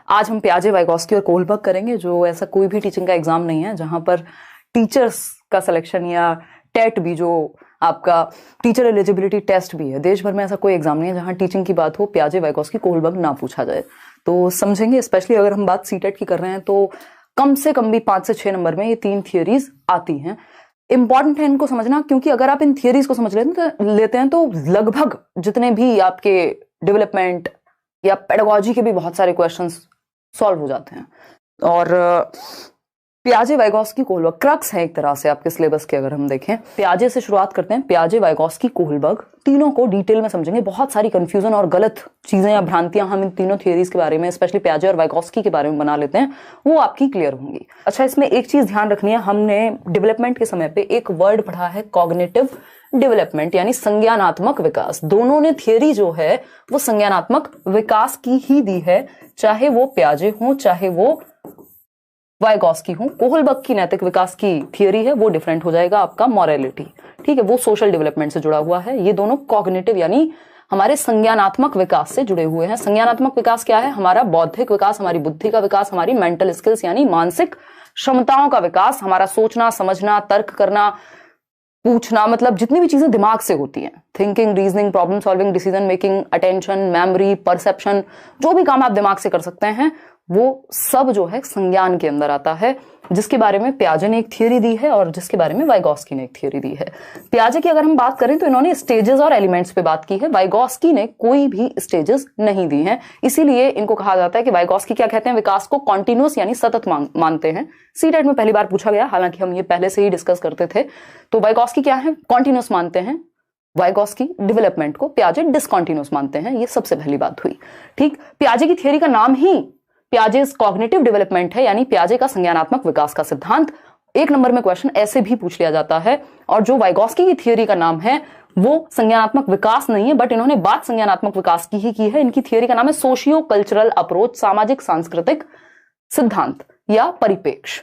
आज हम पियाजे, वाइगोस्की और कोहलबर्ग करेंगे, जो ऐसा कोई भी टीचिंग का एग्जाम नहीं है जहां पर टीचर्स का सिलेक्शन या टेट भी, जो आपका टीचर एलिजिबिलिटी टेस्ट भी है, देश भर में ऐसा कोई एग्जाम नहीं है जहां टीचिंग की बात हो पियाजे, वाइगोस्की, कोहलबर्ग ना पूछा जाए। तो समझेंगे, स्पेशली अगर हम बात सीटेट की कर रहे हैं तो कम से कम भी 5 से 6 नंबर में ये 3 थियरीज आती हैं। इंपॉर्टेंट है इनको समझना, क्योंकि अगर आप इन थियरीज को समझ लेते हैं तो लगभग जितने भी आपके डेवलपमेंट या पेडागोजी के भी बहुत सारे क्वेश्चंस सॉल्व हो जाते हैं। और पियाजे, वाइगोस्की, कोहलबर्ग क्रक्स है एक तरह से आपके सिलेबस के। अगर हम देखें, पियाजे से शुरुआत करते हैं। पियाजे, वाइगोस्की, कोहलबर्ग तीनों को डिटेल में समझेंगे। बहुत सारी कंफ्यूजन और गलत चीजें या भ्रांतियां हम इन तीनों थियरीज के बारे में, स्पेशली पियाजे और वाइगोस्की के बारे में बना लेते हैं, वो आपकी क्लियर होंगी। अच्छा, इसमें एक चीज ध्यान रखनी है, हमने डेवलपमेंट के समय पे एक वर्ड पढ़ा है कॉग्निटिव डेवलपमेंट, यानी संज्ञानात्मक विकास। दोनों ने थियरी जो है वो संज्ञानात्मक विकास की ही दी है, चाहे वो पियाजे हो चाहे वो वाइगोस्की हो। कोहलबर्ग की नैतिक विकास की थियरी है, वो डिफरेंट हो जाएगा आपका मोरालिटी, ठीक है, वो सोशल डेवलपमेंट से जुड़ा हुआ है। ये दोनों कॉग्निटिव यानी हमारे संज्ञानात्मक विकास से जुड़े हुए हैं। संज्ञानात्मक विकास क्या है? हमारा बौद्धिक विकास, हमारी बुद्धि का विकास, हमारी मेंटल स्किल्स यानी मानसिक क्षमताओं का विकास, हमारा सोचना, समझना, तर्क करना, पूछना, मतलब जितनी भी चीजें दिमाग से होती हैं, thinking, reasoning, problem solving, decision making, attention, memory, perception, जो भी काम आप दिमाग से कर सकते हैं वो सब जो है संज्ञान के अंदर आता है, जिसके बारे में पियाजे ने एक थियरी दी है और जिसके बारे में वाइगोस्की ने एक थियरी दी है। पियाजे की अगर हम बात करें तो इन्होंने स्टेजेस और एलिमेंट्स पे बात की है, वाइगोस्की ने कोई भी स्टेजेस नहीं दी हैं। इसीलिए इनको कहा जाता है कि वाइगोस्की क्या कहते हैं, विकास को कॉन्टिन्यूअस यानी सतत मानते हैं। सीटेट में पहली बार पूछा गया, हालांकि हम ये पहले से ही डिस्कस करते थे। तो वाइगोस्की क्या है? कॉन्टिन्यूअस मानते हैं वाइगोस्की डेवलपमेंट को, पियाजे डिसकॉन्टिन्यूअस मानते हैं। ये सबसे पहली बात हुई, ठीक। पियाजे की थियरी का नाम ही पियाजे's कॉग्निटिव डेवलपमेंट है, यानी पियाजे का संज्ञानात्मक विकास का सिद्धांत। एक नंबर में क्वेश्चन ऐसे भी पूछ लिया जाता है। और जो वाइगोस्की की थियरी का नाम है वो संज्ञानात्मक विकास नहीं है, बट इन्होंने बात संज्ञानात्मक विकास की ही की है। इनकी थियरी का नाम है सोशियो कल्चरल अप्रोच, सामाजिक सांस्कृतिक सिद्धांत या परिपेक्ष।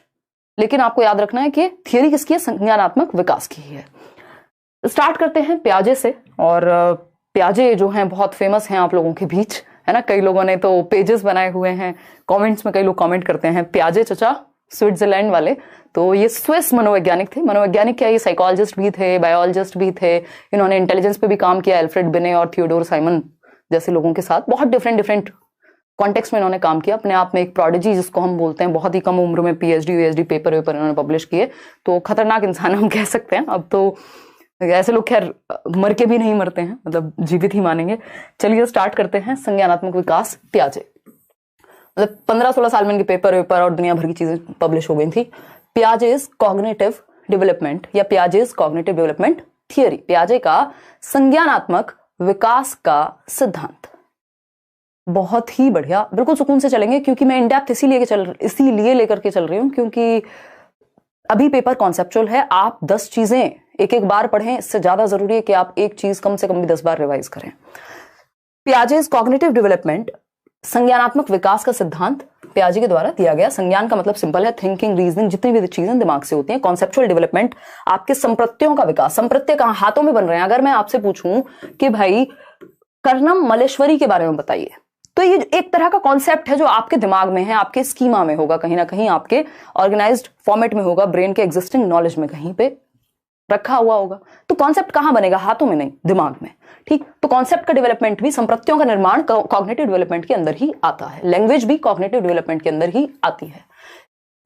लेकिन आपको याद रखना है कि थियरी किसकी है? संज्ञानात्मक विकास की ही है। स्टार्ट करते हैं पियाजे से। और पियाजे जो हैं बहुत फेमस हैं आप लोगों के बीच, है ना। कई लोगों ने तो पेजेस बनाए हुए हैं, कमेंट्स में कई लोग कमेंट करते हैं पियाजे चचा स्विट्जरलैंड वाले। तो ये स्विस मनोवैज्ञानिक थे। मनोवैज्ञानिक क्या, ये साइकोलॉजिस्ट भी थे, बायोलॉजिस्ट भी थे। इन्होंने इंटेलिजेंस पे भी काम किया, एल्फ्रेड बिने और थियोडोर साइमन जैसे लोगों के साथ। बहुत डिफरेंट कॉन्टेक्स्ट में इन्होंने काम किया। अपने आप में एक प्रोडिजी जिसको हम बोलते हैं, बहुत ही कम उम्र में पीएचडी वीएचडी पेपर इन्होंने पब्लिश किए। तो खतरनाक इंसान हम कह सकते हैं। अब तो ऐसे लोग खैर मर के भी नहीं मरते हैं, मतलब जीवित ही मानेंगे। चलिए स्टार्ट करते हैं। संज्ञानात्मक विकास पियाजे, मतलब 15-16 साल में इनके पेपर और दुनिया भर की चीजें पब्लिश हो गई थी। पियाजे's कॉग्निटिव डेवलपमेंट या पियाजे's कॉग्निटिव डेवलपमेंट थियरी, पियाजे का संज्ञानात्मक विकास का सिद्धांत। बहुत ही बढ़िया, बिल्कुल सुकून से चलेंगे, क्योंकि मैं इनडेप्थ इसीलिए लेकर के चल रही हूं क्योंकि अभी पेपर कॉन्सेप्चुअल है। आप 10 चीजें एक बार पढ़ें, इससे ज्यादा जरूरी है कि आप एक चीज कम से कम भी 10 बार रिवाइज करें। पियाजे's कॉग्निटिव डेवलपमेंट, संज्ञानात्मक विकास का सिद्धांत पियाजे के द्वारा दिया गया। संज्ञान का मतलब सिंपल है, थिंकिंग, रीजनिंग, जितनी भी चीजें दिमाग से होती हैं। कॉन्सेप्चुअल डेवलपमेंट, आपके संप्रत्ययों का विकास। संप्रत्यय कहां? हाथों में बन रहे हैं। अगर मैं आपसे पूछूं कि भाई कर्णम मलेश्वरी के बारे में बताइए, तो ये एक तरह का कॉन्सेप्ट है जो आपके दिमाग में है, आपके स्कीमा में होगा, कहीं ना कहीं आपके ऑर्गेनाइज्ड फॉर्मेट में होगा, ब्रेन के एग्जिस्टिंग नॉलेज में कहीं पे रखा हुआ होगा। तो कॉन्सेप्ट कहां बनेगा? हाथों में नहीं, दिमाग में, ठीक। तो कॉन्सेप्ट का डेवलपमेंट भी, संप्रत्ययों का निर्माण कॉग्निटिव डेवलपमेंट के अंदर ही आता है। लैंग्वेज भी कॉग्निटिव डेवलपमेंट के अंदर ही आती है।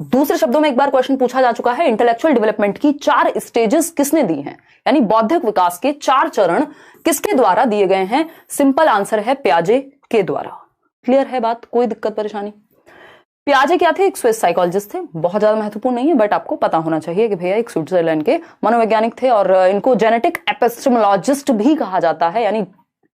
दूसरे शब्दों में एक बार क्वेश्चन पूछा जा चुका है, इंटेलेक्चुअल डेवलपमेंट की 4 स्टेजेस किसने दी हैं, यानी बौद्धिक विकास के 4 चरण किसके द्वारा दिए गए हैं? सिंपल आंसर है पियाजे के द्वारा। क्लियर है बात? कोई दिक्कत परेशानी? पियाजे क्या थे? एक स्विस साइकोलॉजिस्ट थे। बहुत ज्यादा महत्वपूर्ण नहीं है, बट आपको पता होना चाहिए कि भैया एक स्विट्जरलैंड के मनोवैज्ञानिक थे। और इनको जेनेटिक एपिस्टेमोलॉजिस्ट भी कहा जाता है, यानी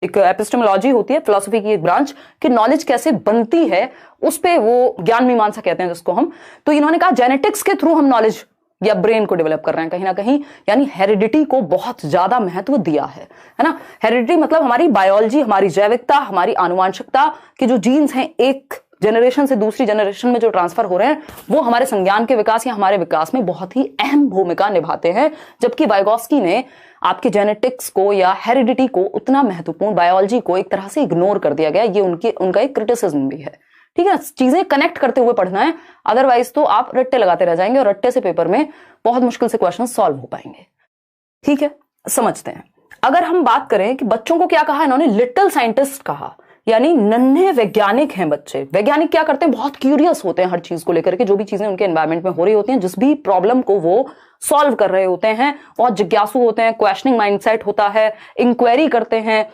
एक एपिस्टेमोलॉजी होती है फिलॉसफी की एक ब्रांच, कि नॉलेज कैसे बनती है उस पे वो ज्ञान मीमांसा कहते हैं जिसको हम। तो इन्होंने कहा जेनेटिक्स के थ्रू हम नॉलेज या ब्रेन को डेवलप कर रहे हैं कहीं ना कहीं, यानी हेरिडिटी को बहुत ज्यादा महत्व दिया है ना। हेरिडिटी मतलब हमारी बायोलॉजी, हमारी जैविकता, हमारी आनुवांशिकता के जो जीन्स हैं, एक जनरेशन से दूसरी जनरेशन में जो ट्रांसफर हो रहे हैं, वो हमारे संज्ञान के विकास या हमारे विकास में बहुत ही अहम भूमिका निभाते हैं। जबकि वाइगोस्की ने आपके जेनेटिक्स को या हेरिडिटी को, उतना महत्वपूर्ण बायोलॉजी को एक तरह से इग्नोर कर दिया गया। ये उनका एक क्रिटिसिज्म भी है, ठीक है, चीजें कनेक्ट करते हुए पढ़ना है, अदरवाइज तो आप रट्टे लगाते रह जाएंगे और रट्टे से पेपर में बहुत मुश्किल से क्वेश्चन सॉल्व हो पाएंगे। ठीक है, समझते हैं। अगर हम बात करें कि बच्चों को क्या कहा इन्होंने, लिटिल साइंटिस्ट कहा, यानी नन्हे वैज्ञानिक हैं बच्चे। वैज्ञानिक क्या करते हैं, बहुत क्यूरियस होते हैं हर चीज को लेकर के, जो भी चीजें उनके एनवायरमेंट में हो रही होती हैं, जिस भी प्रॉब्लम को वो सॉल्व कर रहे होते हैं, बहुत जिज्ञासु होते हैं, क्वेश्चनिंग माइंडसेट होता है, इंक्वायरी करते हैं,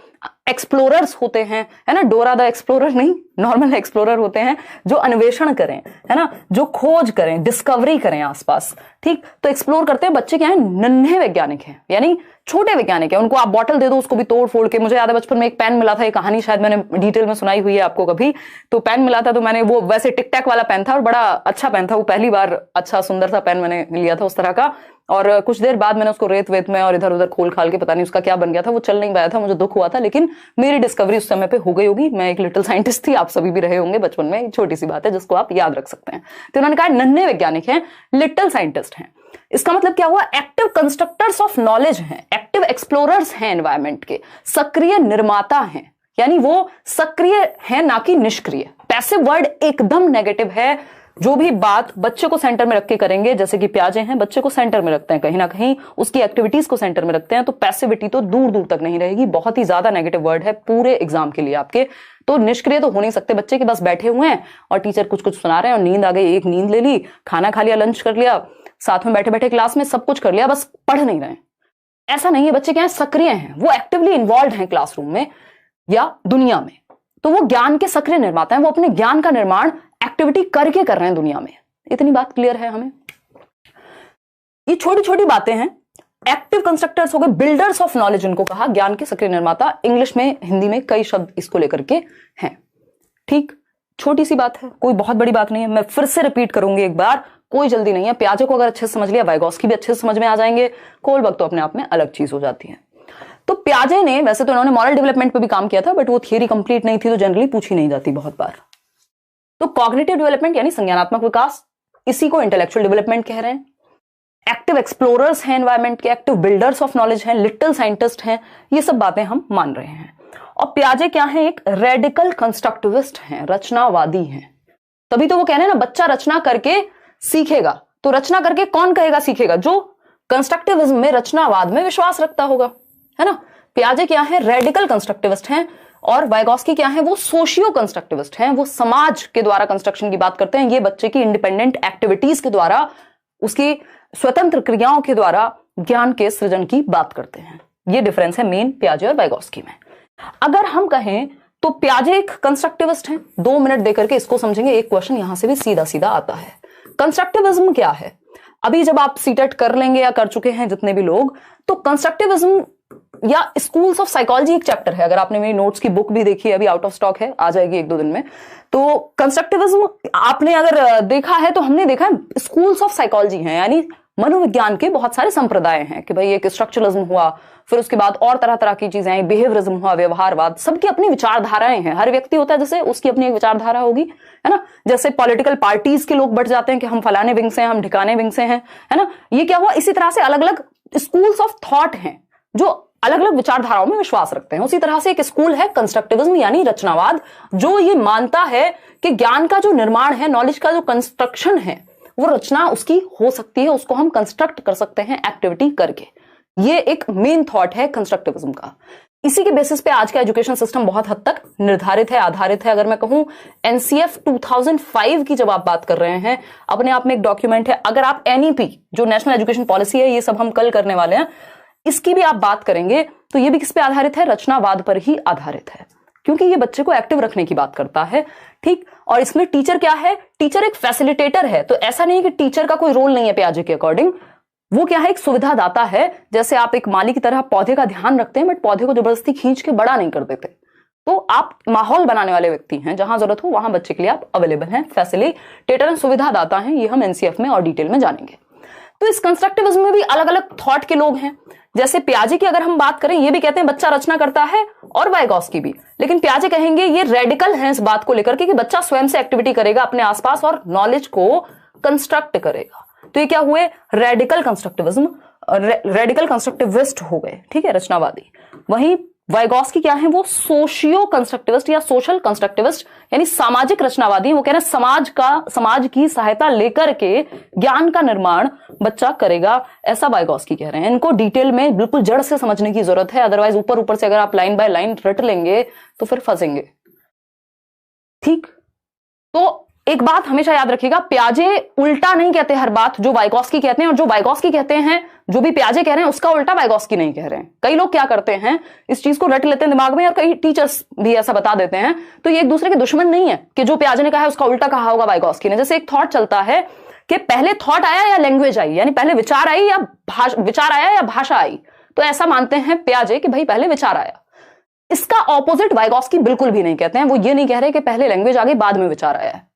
एक्सप्लोरर्स होते हैं, है ना, डोरा द एक्सप्लोरर नहीं, नॉर्मल एक्सप्लोरर होते हैं, जो अन्वेषण करें, है ना, जो खोज करें, डिस्कवरी करें आसपास। ठीक, तो एक्सप्लोर करते हैं बच्चे, क्या है, नन्हे वैज्ञानिक हैं, यानी छोटे वैज्ञानिक है। उनको आप बॉटल दे दो, उसको भी तोड़ फोड़ के, मुझे याद है बचपन में एक पेन मिला था, ये कहानी शायद मैंने डिटेल में सुनाई हुई है आपको कभी, तो पेन मिला था, तो मैंने वो वैसे टिक टैक वाला पेन था और बड़ा अच्छा पेन था वो, पहली बार अच्छा सुंदर सा पेन मैंने लिया था उस तरह का, और कुछ देर बाद मैंने उसको रेत वेत में और इधर उधर खोल खाल के पता नहीं उसका क्या बन गया था, वो चल नहीं पाया था, मुझे दुख हुआ था, लेकिन मेरी डिस्कवरी उस समय पे हो गई होगी। मैं एक लिटिल साइंटिस्ट थी, आप सभी भी रहे होंगे बचपन में, छोटी सी बात है जिसको आप याद रख सकते हैं। तो उन्होंने कहा नन्हे वैज्ञानिक हैं, लिटिल साइंटिस्ट हैं। इसका मतलब क्या हुआ, एक्टिव कंस्ट्रक्टर्स ऑफ नॉलेज हैं, एक्टिव एक्सप्लोरर्स हैं एनवायरमेंट के, सक्रिय निर्माता हैं, यानी वो सक्रिय हैं ना कि निष्क्रिय। पैसिव वर्ड एकदम नेगेटिव है। जो भी बात बच्चे को सेंटर में रख के करेंगे, जैसे कि प्याजे हैं, बच्चे को सेंटर में रखते हैं, कहीं ना कहीं उसकी एक्टिविटीज को सेंटर में रखते हैं, तो पैसिविटी तो दूर दूर तक नहीं रहेगी। बहुत ही ज्यादा नेगेटिव वर्ड है पूरे एग्जाम के लिए आपके। तो निष्क्रिय तो हो नहीं सकते बच्चे के, बस बैठे हुए हैं और टीचर कुछ कुछ सुना रहे हैं और नींद आ गई, एक नींद ले ली, खाना खा लिया, लंच कर लिया, साथ में बैठे बैठे क्लास में सब कुछ कर लिया, बस पढ़ नहीं रहे हैं, ऐसा नहीं है। बच्चे क्या है, सक्रिय हैं, वो एक्टिवली इन्वॉल्व हैं क्लासरूम में या दुनिया में, तो वो ज्ञान के सक्रिय निर्माता हैं, वो अपने ज्ञान का निर्माण एक्टिविटी करके कर रहे हैं दुनिया में। इतनी बात क्लियर है हमें। ये छोटी छोटी बातें हैं। एक्टिव कंस्ट्रक्टर्स हो गए, बिल्डर्स ऑफ नॉलेज इनको कहा, ज्ञान के सक्रिय निर्माता। इंग्लिश में, हिंदी में कई शब्द इसको लेकर के हैं। ठीक, छोटी सी बात है, कोई बहुत बड़ी बात नहीं है। मैं फिर से रिपीट करूंगी एक बार, कोई जल्दी नहीं है। प्याजे को अगर अच्छे से समझ लिया, वाइगॉस्की भी अच्छे से समझ में आ जाएंगे, कोलबर्ग तो अपने आप में अलग चीज हो जाती है। तो प्याजे ने, वैसे तो इन्होंने मॉरल डेवलपमेंट पे भी काम किया था, बट वो थियरी कंप्लीट नहीं थी, तो जनरली पूछी नहीं जाती बहुत बार। तो कॉग्निटिव डेवलपमेंट यानी संज्ञानात्मक विकास, इसी को इंटेलेक्चुअल डेवलपमेंट कह रहे हैं। एक्टिव एक्सप्लोरर्स हैं एनवायरमेंट के, एक्टिव बिल्डर्स ऑफ नॉलेज हैं, लिटिल साइंटिस्ट हैं, ये सब बातें हम मान रहे हैं। और प्याजे क्या है, एक रेडिकल कंस्ट्रक्टिविस्ट हैं, रचनावादी हैं। तभी तो वो कह रहे हैं ना, बच्चा रचना करके सीखेगा। तो रचना करके कौन कहेगा सीखेगा, जो कंस्ट्रक्टिविज्म में, रचनावाद में विश्वास रखता होगा, है ना। प्याजे क्या है, रेडिकल कंस्ट्रक्टिविस्ट हैं, और वाइगॉस्की क्या है, वो सोशियो कंस्ट्रक्टिविस्ट हैं, वो समाज के द्वारा कंस्ट्रक्शन की बात करते हैं। ये बच्चे की इंडिपेंडेंट एक्टिविटीज के द्वारा, उसकी स्वतंत्र क्रियाओं के द्वारा ज्ञान के सृजन की बात करते हैं। ये डिफरेंस है मेन प्याजे और वाइगॉस्की में। अगर हम कहें तो प्याजे एक कंस्ट्रक्टिविस्ट हैं। 2 मिनट देकर के इसको समझेंगे, एक क्वेश्चन यहां से भी सीधा सीधा आता है। कंस्ट्रक्टिविज्म क्या है, अभी जब आप सीटेट कर लेंगे या कर चुके हैं जितने भी लोग, तो कंस्ट्रक्टिविज्म या स्कूल्स ऑफ साइकोलॉजी एक चैप्टर है। अगर आपने मेरी नोट्स की बुक भी देखी है, अभी आउट ऑफ स्टॉक है, आ जाएगी 1-2 दिन में। तो कंस्ट्रक्टिविज्म आपने अगर देखा है, तो हमने देखा है स्कूल्स ऑफ साइकोलॉजी हैं, यानी मनोविज्ञान के बहुत सारे संप्रदाय हैं कि भाई एक स्ट्रक्चरलिज्म हुआ, फिर उसके बाद और तरह तरह की चीजें आई, बिहेवियरिज्म हुआ, व्यवहारवाद, सबकी अपनी विचारधाराएं हैं। हर व्यक्ति होता है जैसे उसकी अपनी एक विचारधारा होगी, है ना। जैसे पॉलिटिकल पार्टीज के लोग बढ़ जाते हैं कि हम फलाने विंग से हैं, हम ढिकाने विंग से हैं, है ना। ये क्या हुआ, इसी तरह से अलग अलग स्कूल्स ऑफ थॉट हैं जो अलग अलग विचारधाराओं में विश्वास रखते हैं। उसी तरह से एक स्कूल है कंस्ट्रक्टिविज्म यानी रचनावाद, जो ये मानता है कि ज्ञान का जो निर्माण है, नॉलेज का जो कंस्ट्रक्शन है, वो रचना उसकी हो सकती है, उसको हम कंस्ट्रक्ट कर सकते हैं एक्टिविटी करके। ये एक मेन थॉट है कंस्ट्रक्टिविज्म का। इसी के बेसिस पे आज का एजुकेशन सिस्टम बहुत हद तक निर्धारित है, आधारित है। अगर मैं कहूं एनसीएफ 2005 की जब आप बात कर रहे हैं, अपने आप में एक डॉक्यूमेंट है। अगर आप एनईपी जो नेशनल एजुकेशन पॉलिसी है, ये सब हम कल करने वाले हैं, इसकी भी आप बात करेंगे, तो ये भी किस पे आधारित है, रचनावाद पर ही आधारित है, क्योंकि ये बच्चे को एक्टिव रखने की बात करता है। ठीक, और इसमें टीचर क्या है, टीचर एक फैसिलिटेटर है। तो ऐसा नहीं है कि टीचर का कोई रोल नहीं है प्याजे के अकॉर्डिंग, वो क्या है, एक सुविधा दाता है। जैसे आप एक माली की तरह पौधे का ध्यान रखते हैं, बट पौधे को जबरदस्ती खींच के बड़ा नहीं कर देते। तो आप माहौल बनाने वाले व्यक्ति हैं, जहां जरूरत हो वहां बच्चे के लिए आप अवेलेबल हैं, फैसिलिटेटर, सुविधा दाता हैं। ये हम एनसीएफ में और डिटेल में जानेंगे। तो इस कंस्ट्रक्टिविज्म में भी अलग अलग थॉट के लोग हैं। जैसे प्याजे की अगर हम बात करें, ये भी कहते हैं बच्चा रचना करता है, और वाइगॉस्की भी, लेकिन प्याजे कहेंगे ये रेडिकल हैं इस बात को लेकर के कि बच्चा स्वयं से एक्टिविटी करेगा अपने आसपास और नॉलेज को कंस्ट्रक्ट करेगा। तो ये क्या हुए, रेडिकल कंस्ट्रक्टिविज्म, रेडिकल कंस्ट्रक्टिविस्ट हो गए, ठीक है, रचनावादी। वहीं वाइगॉस्की क्या है, वो सोशियो कंस्ट्रक्टिविस्ट या सोशल कंस्ट्रक्टिविस्ट यानी सामाजिक रचनावादी। वो कह रहे हैं समाज की सहायता लेकर के ज्ञान का निर्माण बच्चा करेगा, ऐसा वाइगॉस्की कह रहे हैं। इनको डिटेल में बिल्कुल जड़ से समझने की जरूरत है, अदरवाइज ऊपर ऊपर से अगर आप लाइन बाय लाइन रट लेंगे तो फिर फंसेंगे। ठीक, तो एक बात हमेशा याद रखिएगा, पियाजे उल्टा नहीं कहते हर बात जो वाइगॉस्की कहते हैं, और जो वाइगॉस्की कहते हैं, जो भी पियाजे कह रहे हैं उसका उल्टा वाइगॉस्की नहीं कह रहे हैं। कई लोग क्या करते हैं, इस चीज को रट लेते हैं दिमाग में, और कई टीचर्स भी ऐसा बता देते हैं। तो ये एक दूसरे के दुश्मन नहीं है कि जो पियाजे ने कहा है उसका उल्टा कहा होगा वाइगॉस्की ने। जैसे एक थॉट चलता है कि पहले थॉट आया या लैंग्वेज आई, यानी पहले विचार आई या विचार आया या भाषा आई। तो ऐसा मानते हैं पियाजे कि भाई पहले विचार आया। इसका ऑपोजिट वाइगॉस्की बिल्कुल भी नहीं कहते हैं। वो ये नहीं कह रहे कि पहले लैंग्वेज आ गई बाद में विचार आया है।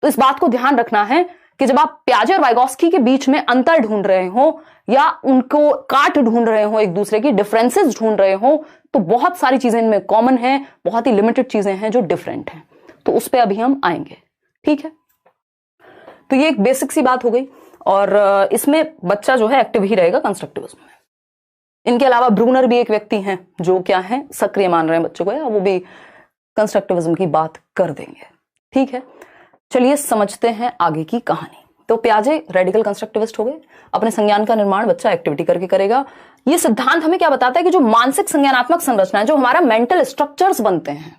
तो इस बात को ध्यान रखना है कि जब आप पियाजे और वाइगॉस्की के बीच में अंतर ढूंढ रहे हो या उनको काट ढूंढ रहे हो, एक दूसरे की डिफरेंसेस ढूंढ रहे हो, तो बहुत सारी चीजें इनमें कॉमन है, बहुत ही लिमिटेड चीजें हैं जो डिफरेंट हैं। तो उस पर अभी हम आएंगे, ठीक है। तो ये एक बेसिक सी बात हो गई, और इसमें बच्चा जो है एक्टिव ही रहेगा कंस्ट्रक्टिविज्म में। इनके अलावा ब्रूनर भी एक व्यक्ति हैं जो क्या है, सक्रिय मान रहे हैं बच्चों को, या वो भी कंस्ट्रक्टिविज्म की बात कर देंगे, ठीक है। चलिए समझते हैं आगे की कहानी। तो पियाजे रेडिकल कंस्ट्रक्टिविस्ट हो गए, अपने संज्ञान का निर्माण बच्चा एक्टिविटी करके करेगा। ये सिद्धांत हमें क्या बताता है कि जो मानसिक संज्ञानात्मक संरचना है, जो हमारा मेंटल स्ट्रक्चर्स बनते हैं,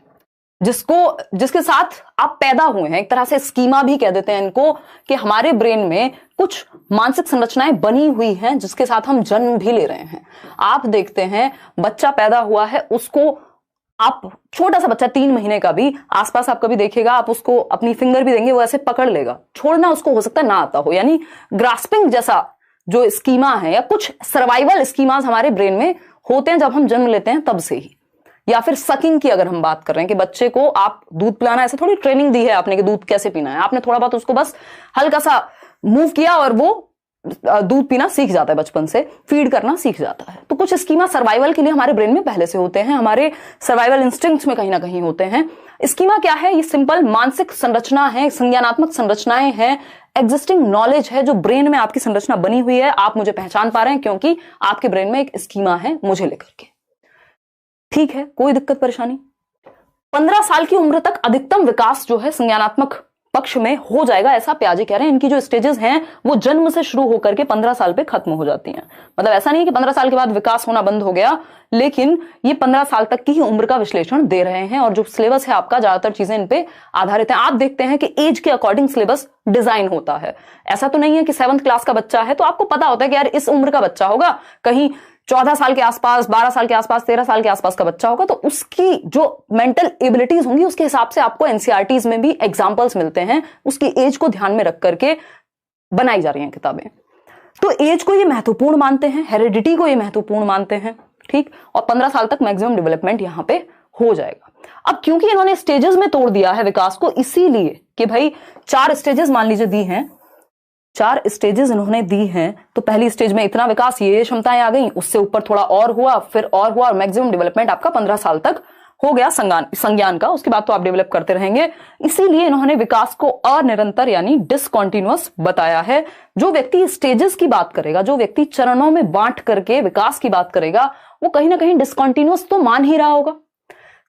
जिसके साथ आप पैदा हुए हैं, एक तरह से स्कीमा भी कह देते हैं इनको, कि हमारे ब्रेन में कुछ मानसिक संरचनाएं बनी हुई हैं जिसके साथ हम जन्म भी ले रहे हैं। आप देखते हैं बच्चा पैदा हुआ है, उसको आप छोटा सा बच्चा 3 महीने का भी आसपास आप कभी देखिएगा, आप उसको अपनी फिंगर भी देंगे वो ऐसे पकड़ लेगा, छोड़ना उसको हो सकता है ना आता हो। यानी ग्रास्पिंग जैसा जो स्कीमा है या कुछ सर्वाइवल स्कीमास हमारे ब्रेन में होते हैं जब हम जन्म लेते हैं तब से ही। या फिर सकिंग की अगर हम बात कर रहे हैं कि बच्चे को आप दूध पिलाना, ऐसे थोड़ी ट्रेनिंग दी है आपने कि दूध कैसे पीना है, आपने थोड़ा बहुत उसको बस हल्का सा मूव किया और वो दूध पीना सीख जाता है, बचपन से फीड करना सीख जाता है। तो कुछ स्कीमा सर्वाइवल के लिए हमारे ब्रेन में पहले से होते हैं, हमारे सर्वाइवल इंस्टिंक्ट्स में कहीं ना कहीं होते हैं। स्कीमा क्या है, ये सिंपल मानसिक संरचना है, संज्ञानात्मक संरचनाएं हैं, एग्जिस्टिंग नॉलेज है जो ब्रेन में आपकी संरचना बनी हुई है। आप मुझे पहचान पा रहे हैं क्योंकि आपके ब्रेन में एक स्कीमा है मुझे लेकर के, ठीक है, कोई दिक्कत परेशानी। 15 साल की उम्र तक अधिकतम विकास जो है संज्ञानात्मक पक्ष में हो जाएगा, ऐसा पियाजे कह रहे हैं। इनकी जो स्टेजेस हैं वो जन्म से शुरू होकर के 15 साल पे खत्म हो जाती हैं। मतलब ऐसा नहीं कि 15 साल के बाद विकास होना बंद हो गया, लेकिन ये 15 साल तक की ही उम्र का विश्लेषण दे रहे हैं, और जो सिलेबस है आपका ज्यादातर चीजें इन पे आधारित है। आप देखते हैं कि एज के अकॉर्डिंग सिलेबस डिजाइन होता है। ऐसा तो नहीं है कि 7th क्लास का बच्चा है तो आपको पता होता है कि यार इस उम्र का बच्चा होगा, कहीं 14 साल के आसपास, 12 साल के आसपास, 13 साल के आसपास का बच्चा होगा, तो उसकी जो मेंटल एबिलिटीज होंगी उसके हिसाब से आपको एनसीईआरटीज में भी एग्जांपल्स मिलते हैं, उसकी एज को ध्यान में रख करके बनाई जा रही हैं किताबें। तो एज को ये महत्वपूर्ण मानते हैं, हेरिडिटी को ये महत्वपूर्ण मानते हैं, ठीक। और 15 साल तक मैक्सिमम डेवलपमेंट यहां पे हो जाएगा। अब क्योंकि इन्होंने स्टेजेस में तोड़ दिया है विकास को, इसीलिए कि भाई 4 स्टेजेस मान लीजिए दी हैं, 4 स्टेजेस इन्होंने दी हैं, तो पहली स्टेज में इतना विकास, ये क्षमताएं आ गई, उससे ऊपर थोड़ा और हुआ, फिर और हुआ, और मैक्सिमम डेवलपमेंट आपका 15 साल तक हो गया संज्ञान का। उसके बाद तो आप डेवलप करते रहेंगे। इसीलिए इन्होंने विकास को अनिरंतर यानी डिसकॉन्टिन्यूअस बताया है। जो व्यक्ति स्टेजेस की बात करेगा, जो व्यक्ति चरणों में बांट करके विकास की बात करेगा, वो कहीं ना कहीं डिसकॉन्टिन्यूअस तो मान ही रहा होगा।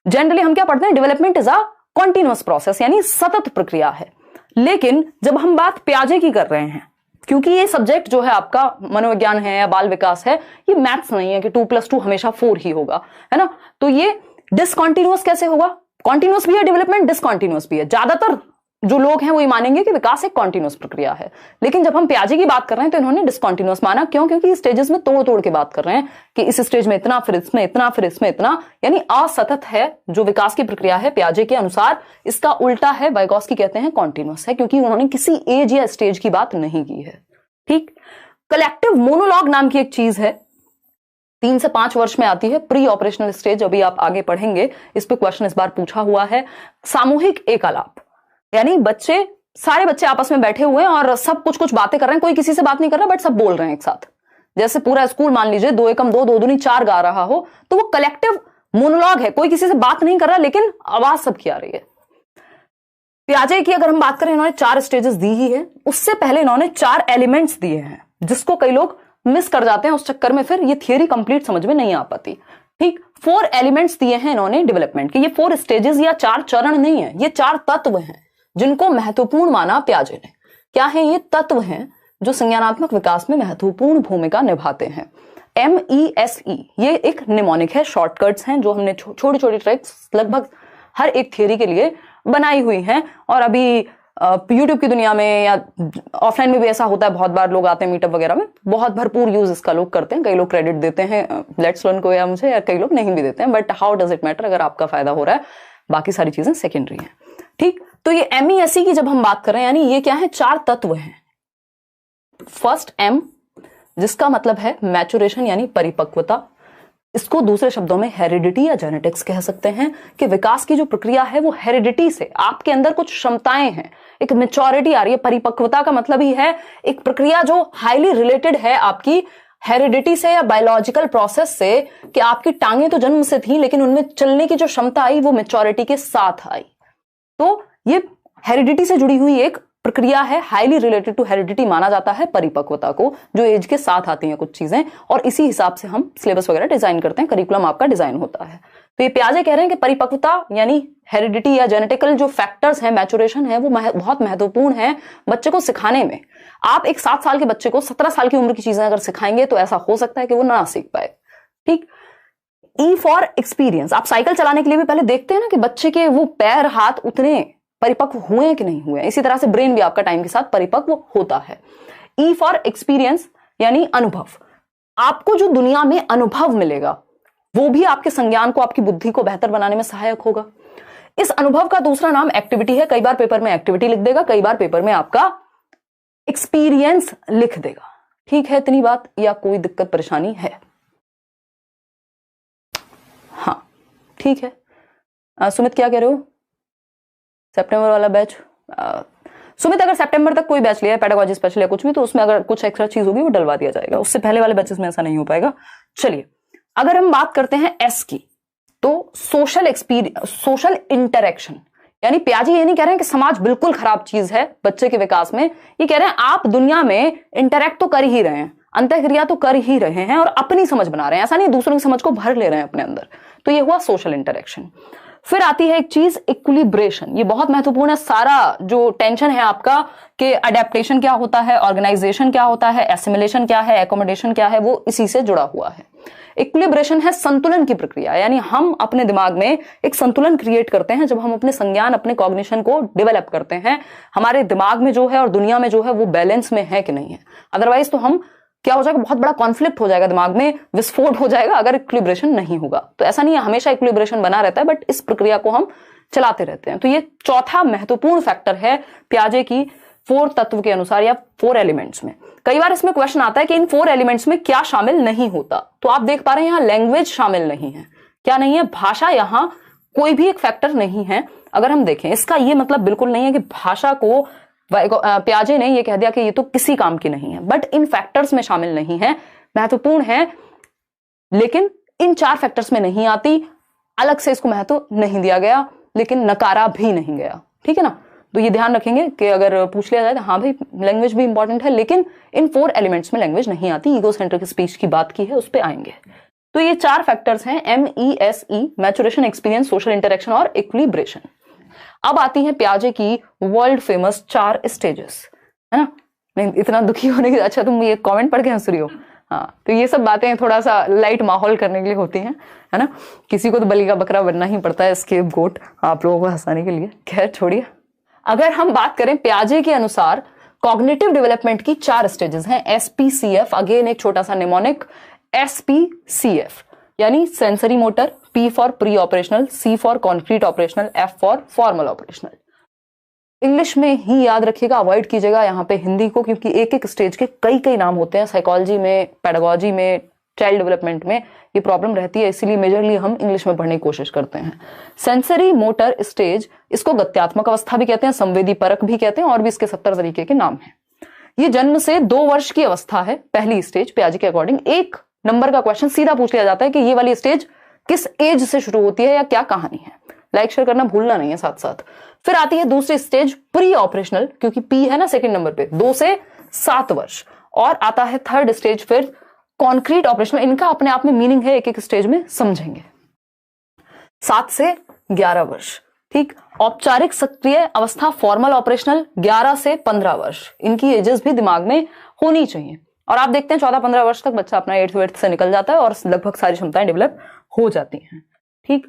जनरली हम क्या पढ़ते हैं, development is a continuous process, यानी सतत प्रक्रिया है। लेकिन जब हम बात पियाजे की कर रहे हैं, क्योंकि ये सब्जेक्ट जो है आपका मनोविज्ञान है या बाल विकास है, ये मैथ्स नहीं है कि 2+2 हमेशा 4 ही होगा, है ना। तो ये डिसकॉन्टिन्यूअस कैसे होगा, कॉन्टिन्यूअस भी है डेवलपमेंट, डिसकॉन्टिन्यूअस भी है। ज्यादातर जो लोग हैं वो ये मानेंगे कि विकास एक कॉन्टिन्यूअस प्रक्रिया है, लेकिन जब हम पियाजे की बात कर रहे हैं तो इन्होंने डिसकॉन्टिन्यूअस माना। क्यों? क्योंकि स्टेजेस में तोड़ तोड़ के बात कर रहे हैं कि इस स्टेज में इतना, फिर इसमें इतना, फिर इसमें इतना, यानी असतत है जो विकास की प्रक्रिया है पियाजे के अनुसार। इसका उल्टा है, वाइगॉस्की कहते हैं कॉन्टिन्यूअस है, क्योंकि उन्होंने किसी एज या स्टेज की बात नहीं की है, ठीक। कलेक्टिव मोनोलॉग नाम की एक चीज है, 3 से 5 वर्ष में आती है, प्री ऑपरेशनल स्टेज। अभी आप आगे पढ़ेंगे, इस पे क्वेश्चन इस बार पूछा हुआ है। सामूहिक एकालाप, यानी सारे बच्चे आपस में बैठे हुए हैं और सब कुछ बातें कर रहे हैं, कोई किसी से बात नहीं कर रहा, बट सब बोल रहे हैं एक साथ। जैसे पूरा स्कूल मान लीजिए 2 एकम 2, 2 दूनी 4 गा रहा हो, तो वो कलेक्टिव मोनोलॉग है, कोई किसी से बात नहीं कर रहा लेकिन आवाज सबकी आ रही है। पियाजे की अगर हम बात करें, इन्होंने 4 स्टेजेस दी ही है। उससे पहले इन्होंने 4 एलिमेंट्स दिए हैं, जिसको कई लोग मिस कर जाते हैं, उस चक्कर में फिर ये थियरी कंप्लीट समझ में नहीं आ पाती, ठीक। 4 एलिमेंट्स दिए हैं इन्होंने डेवलपमेंट के। ये 4 स्टेजेस या 4 चरण नहीं है, ये 4 तत्व हैं जिनको महत्वपूर्ण माना प्याजे ने। क्या है ये तत्व हैं जो संज्ञानात्मक विकास में महत्वपूर्ण भूमिका निभाते हैं। MESE ये एक निमोनिक है, शॉर्टकट्स हैं जो हमने छोटी छोटी ट्रिक्स लगभग हर एक थियरी के लिए बनाई हुई हैं। और अभी यूट्यूब की दुनिया में या ऑफलाइन में भी ऐसा होता है, बहुत बार लोग आते हैं मीटअप वगैरह में, बहुत भरपूर यूज इसका लोग करते हैं। कई लोग क्रेडिट देते हैं लेट्स लर्न को या मुझे, या कई लोग नहीं भी देते हैं, but how does it matter, अगर आपका फायदा हो रहा है बाकी सारी चीजें सेकेंडरी हैं। ठीक, तो ये MESE की जब हम बात कर रहे हैं, यानी ये क्या है, 4 तत्व हैं। फर्स्ट M जिसका मतलब है मैचुरेशन यानी परिपक्वता, इसको दूसरे शब्दों में हेरिडिटी या जेनेटिक्स कह सकते हैं कि विकास की जो प्रक्रिया है वो हेरिडिटी से, आपके अंदर कुछ क्षमताएं हैं, एक मेच्योरिटी आ रही है। परिपक्वता का मतलब ही है एक प्रक्रिया जो हाईली रिलेटेड है आपकी हेरिडिटी से या बायोलॉजिकल प्रोसेस से, कि आपकी टांगें तो जन्म से थी लेकिन उनमें चलने की जो क्षमता आई वो मेच्योरिटी के साथ आई। तो ये हेरिडिटी से जुड़ी हुई एक प्रक्रिया है, हाईली रिलेटेड टू हेरिडिटी माना जाता है परिपक्वता को, जो एज के साथ आती हैं कुछ चीजें, और इसी हिसाब से हम सिलेबस वगैरह डिजाइन करते हैं, करिकुलम आपका डिजाइन होता है। तो ये प्याजे कह रहे हैं कि परिपक्वता यानी हेरिडिटी या जेनेटिकल जो फैक्टर्स हैं, मैचुरेशन है, वो बहुत महत्वपूर्ण है बच्चे को सिखाने में। आप एक 7 साल के बच्चे को 17 साल की उम्र की चीजें अगर सिखाएंगे तो ऐसा हो सकता है कि वो ना सीख पाए। ठीक। E फॉर एक्सपीरियंस, आप साइकिल चलाने के लिए भी पहले देखते हैं ना कि बच्चे के वो पैर हाथ उतने परिपक्व हुए हैं कि नहीं हुए। इसी तरह से ब्रेन भी आपका टाइम के साथ परिपक्व होता है। E फॉर एक्सपीरियंस यानी अनुभव, आपको जो दुनिया में अनुभव मिलेगा वो भी आपके संज्ञान को, आपकी बुद्धि को बेहतर बनाने में सहायक होगा। इस अनुभव का दूसरा नाम एक्टिविटी है। कई बार पेपर में एक्टिविटी लिख देगा, कई बार पेपर में आपका एक्सपीरियंस लिख देगा। ठीक है, इतनी बात, या कोई दिक्कत परेशानी है? हाँ ठीक है। सुमित क्या कह रहे हो? सितंबर वाला बैच, सुमित अगर सितंबर तक कोई बैच लिया है पेडागोजी स्पेशल या कुछ भी, तो उसमें अगर कुछ एक्स्ट्रा चीज होगी वो डलवा दिया जाएगा। उससे पहले वाले बैचेस में ऐसा नहीं हो पाएगा। चलिए, अगर हम बात करते हैं S की, तो सोशल एक्सपीरियंस, सोशल इंटरेक्शन, यानी प्याजे ये नहीं कह रहे हैं कि समाज बिल्कुल खराब चीज है बच्चे के विकास में, ये कह रहे हैं आप दुनिया में इंटरेक्ट तो कर ही रहे हैं, अंतःक्रिया तो कर ही रहे हैं और अपनी समझ बना रहे हैं, ऐसा नहीं दूसरों की समझ को भर ले रहे हैं अपने अंदर। तो ये हुआ सोशल इंटरेक्शन। फिर आती है एक चीज इक्विलिब्रेशन, ये बहुत महत्वपूर्ण है। सारा जो टेंशन है आपका कि अडेप्टेशन क्या होता है, ऑर्गेनाइजेशन क्या होता है, एसिमिलेशन क्या है, एकोमोडेशन क्या है, वो इसी से जुड़ा हुआ है। इक्विलिब्रेशन है संतुलन की प्रक्रिया, यानी हम अपने दिमाग में एक संतुलन क्रिएट करते हैं जब हम अपने संज्ञान, अपने कॉग्निशन को डेवलप करते हैं। हमारे दिमाग में जो है और दुनिया में जो है वो बैलेंस में है कि नहीं है। अदरवाइज तो हम क्या हो जाएगा, बहुत बड़ा कॉन्फ्लिक्ट हो जाएगा, दिमाग में विस्फोट हो जाएगा अगर इक्विलिब्रेशन नहीं होगा। तो ऐसा नहीं है हमेशा इक्विलिब्रेशन बना रहता है, बट इस प्रक्रिया को हम चलाते रहते हैं। तो ये चौथा महत्वपूर्ण फैक्टर है प्याजे की 4 तत्व के अनुसार या 4 एलिमेंट्स में। कई बार इसमें क्वेश्चन आता है कि इन 4 एलिमेंट्स में क्या शामिल नहीं होता। तो आप देख पा रहे हैं यहां लैंग्वेज शामिल नहीं है। क्या नहीं है? भाषा, यहां कोई भी एक फैक्टर नहीं है। अगर हम देखें, इसका ये मतलब बिल्कुल नहीं है कि भाषा को प्याजे ने ये कह दिया कि ये तो किसी काम की नहीं है, बट इन फैक्टर्स में शामिल नहीं है, महत्वपूर्ण है लेकिन इन 4 फैक्टर्स में नहीं आती। अलग से इसको महत्व नहीं दिया गया, लेकिन नकारा भी नहीं गया। ठीक है ना? तो ये ध्यान रखेंगे कि अगर पूछ लिया जाए तो हाँ भाई लैंग्वेज भी इंपॉर्टेंट है, लेकिन इन 4 एलिमेंट्स में लैंग्वेज नहीं आती। ईगोसेंट्रिक स्पीच की बात की है, उस पर आएंगे। तो ये 4 फैक्टर्स हैं, MESE, maturation, experience, social interaction और इक्विलिब्रेशन। अब आती है प्याजे की वर्ल्ड फेमस 4 स्टेजेस, है ना? नहीं इतना दुखी होने की, अच्छा तुम ये कमेंट पढ़ के हंस रही हो। हाँ, तो ये सब बातें थोड़ा सा लाइट माहौल करने के लिए होती हैं, है ना? किसी को तो बलि का बकरा बनना ही पड़ता है, स्केप गोट, आप लोगों को हंसाने के लिए। खैर छोड़िए। अगर हम बात करें प्याजे के अनुसार कॉग्निटिव डेवलपमेंट की 4 स्टेजेस हैं, SPCF, अगेन एक छोटा सा निमोनिक, SPCF यानी sensory motor, P for pre operational, C for concrete operational, F for formal operational. English में ही याद रखिएगा, अवॉइड कीजिएगा यहाँ पे हिंदी को, क्योंकि एक एक स्टेज के कई नाम होते हैं। साइकोलॉजी में, पेडागोजी में, चाइल्ड डेवलपमेंट में ये प्रॉब्लम रहती है, इसीलिए मेजरली हम इंग्लिश में पढ़ने की कोशिश करते हैं। सेंसरी मोटर स्टेज, इसको गत्यात्मक अवस्था भी कहते हैं, संवेदी परक भी कहते हैं, और भी इसके 70 तरीके के नाम हैं। ये जन्म से 2 वर्ष की अवस्था है, पहली स्टेज प्याजे के अकॉर्डिंग। 1 नंबर का क्वेश्चन सीधा पूछ लिया जाता है कि ये वाली स्टेज किस एज से शुरू होती है या क्या कहानी है। लाइक शेयर करना भूलना नहीं है साथ साथ। फिर आती है दूसरी स्टेज प्री ऑपरेशनल, क्योंकि P है ना सेकंड नंबर पे, 2 से 7 वर्ष। और आता है थर्ड स्टेज फिर कॉन्क्रीट ऑपरेशनल। इनका अपने आप में मीनिंग है, एक एक स्टेज में समझेंगे। 7 से 11 वर्ष। ठीक, औपचारिक सक्रिय अवस्था फॉर्मल ऑपरेशनल 11 से 15 वर्ष। इनकी एजेस भी दिमाग में होनी चाहिए। और आप देखते हैं 14-15 वर्ष तक बच्चा अपना 8th से निकल जाता है और लगभग सारी क्षमताएं डेवलप हो जाती हैं। ठीक।